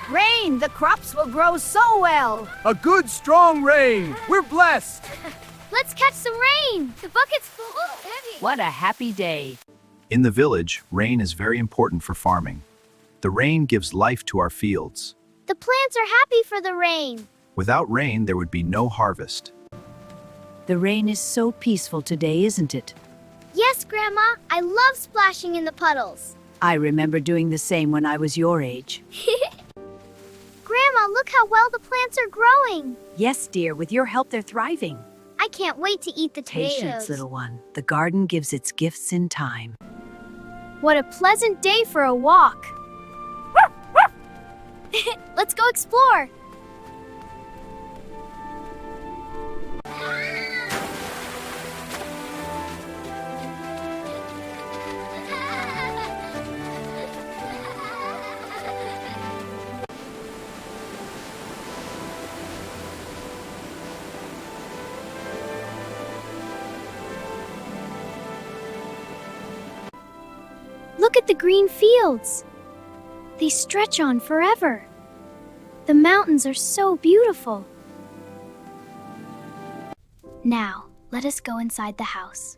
Rain, the crops will grow so well. A good, strong rain. We're blessed. Let's catch some rain. The bucket's full. Oh, heavy. What a happy day. In the village, rain is very important for farming. The rain gives life to our fields. The plants are happy for the rain. Without rain, there would be no harvest. The rain is so peaceful today, isn't it? Yes, Grandma. I love splashing in the puddles. I remember doing the same when I was your age. Grandma, look how well the plants are growing. Yes, dear, with your help, they're thriving. I can't wait to eat the tomatoes. Patience, little one. The garden gives its gifts in time. What a pleasant day for a walk. Let's go explore. Look at the green fields. They stretch on forever. The mountains are so beautiful. Now, let us go inside the house.